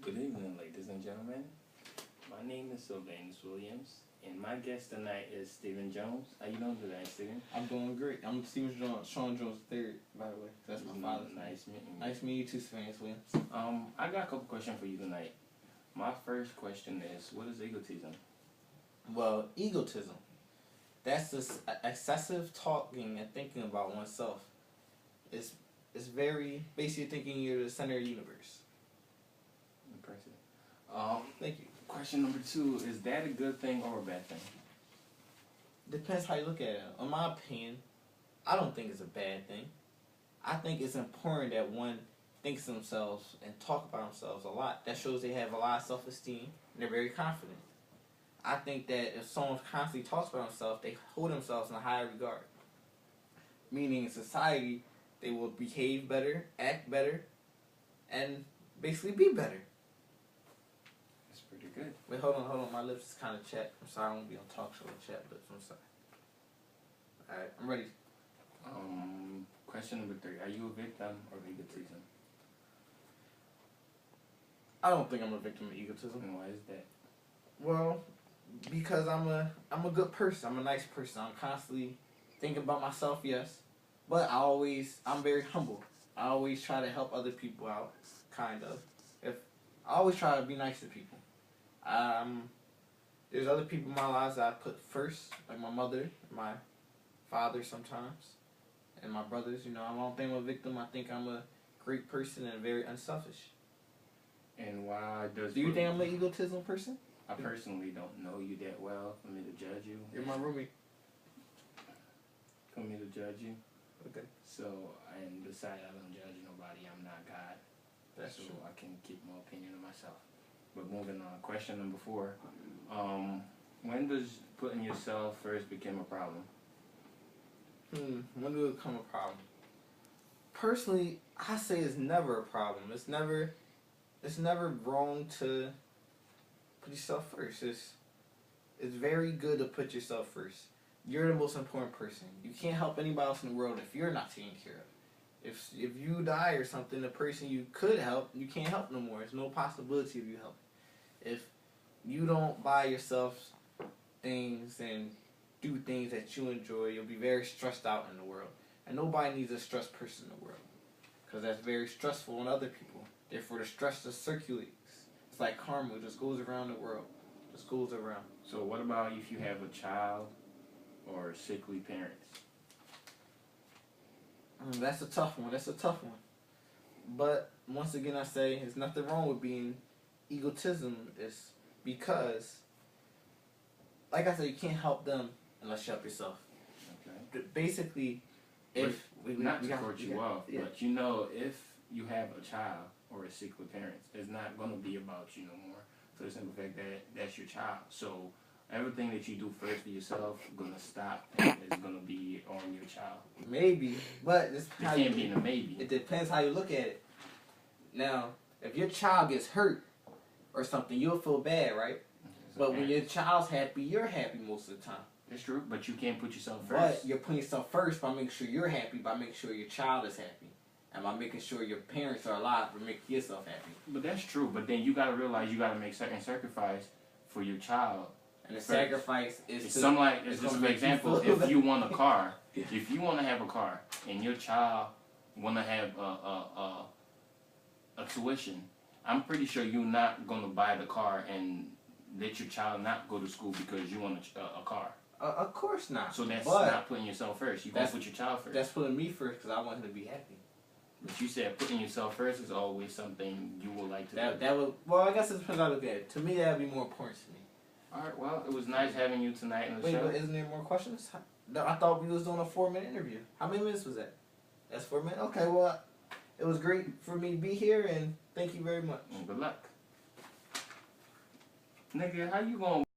Good evening, ladies and gentlemen. My name is Sylvanus Williams, and my guest tonight is Stephen Jones. How you doing today, Stephen? I'm doing great. I'm Stephen Jones, Sean Jones III, by the way. That's my father's name. Nice meeting you. Nice meeting you too, Sylvanus Williams. I got a couple questions for you tonight. My first question is, what is egotism? Well, egotism. That's this excessive talking and thinking about oneself. It's very basically thinking you're the center of the universe. Impressive. Thank you. Question number 2, is that a good thing or a bad thing? Depends how you look at it. In my opinion, I don't think it's a bad thing. I think it's important that one thinks of themselves and talk about themselves a lot. That shows they have a lot of self-esteem and they're very confident. I think that if someone constantly talks about themselves, they hold themselves in a higher regard. Meaning in society, they will behave better, act better, and basically be better. That's pretty good. Wait, hold on. My lips is kind of chapped. I'm sorry, I won't be on talk show with chapped lips. I'm sorry. Alright, I'm ready. Question number 3, are you a victim of egotism? I don't think I'm a victim of egotism. And why is that? Well, because I'm a good person. I'm a nice person. I'm constantly thinking about myself, yes. But I'm very humble. I always try to help other people out, kind of. I always try to be nice to people. There's other people in my lives that I put first, like my mother, my father sometimes, and my brothers. You know, I don't think I'm a victim. I think I'm a great person and very unselfish. And why does... Do you think I'm an egotism person? I personally don't know you that well for me to judge you. You're my roomie. For me to judge you. Okay. So, and besides, I don't judge nobody. I'm not God. That's so true. I can keep my opinion of myself. But moving on, question number 4. When does putting yourself first become a problem? When did it become a problem? Personally, I say it's never a problem. It's never wrong to put yourself first. It's very good to put yourself first. You're the most important person. You can't help anybody else in the world if you're not taken care of. If you die or something, the person you could help, you can't help no more. There's no possibility of you helping. If you don't buy yourself things and do things that you enjoy, you'll be very stressed out in the world. And nobody needs a stressed person in the world, because that's very stressful on other people. Therefore, the stress just circulates. It's like karma. It just goes around the world. Just goes around. So what about if you have a child or sickly parents? That's a tough one. But once again, I say there's nothing wrong with being egotism. It's because, like I said, you can't help them unless you help yourself. Okay. Basically, not to cut you off, but you know, if you have a child or a sickly parents, it's not going to be about you no more. For the simple fact that that's your child. So everything that you do first for yourself is going to stop and it's going to be on your child. Maybe, but it can't be a maybe. It depends how you look at it. Now, if your child gets hurt or something, you'll feel bad, right? But when your child's happy, you're happy most of the time. That's true, but you can't put yourself first. But you're putting yourself first by making sure you're happy, by making sure your child is happy, and by making sure your parents are alive for making yourself happy. But that's true, but then you got to realize you got to make certain sacrifice for your child. And the sacrifice is it's just for example, if you want a car, if you want to have a car, and your child want to have a tuition, I'm pretty sure you're not going to buy the car and let your child not go to school because you want a car. Of course not. So that's not putting yourself first. You're going to put your child first. That's putting me first because I want him to be happy. But you said putting yourself first is always something you would like to do. Well, I guess it depends how you look at it. To me, that would be more important to me. Alright, well, it was nice having you tonight in the show. Wait, but isn't there more questions? I thought we was doing a 4-minute interview. How many minutes was that? That's 4 minutes? Okay, well, it was great for me to be here, and thank you very much. And good luck. Nigga, how you gonna...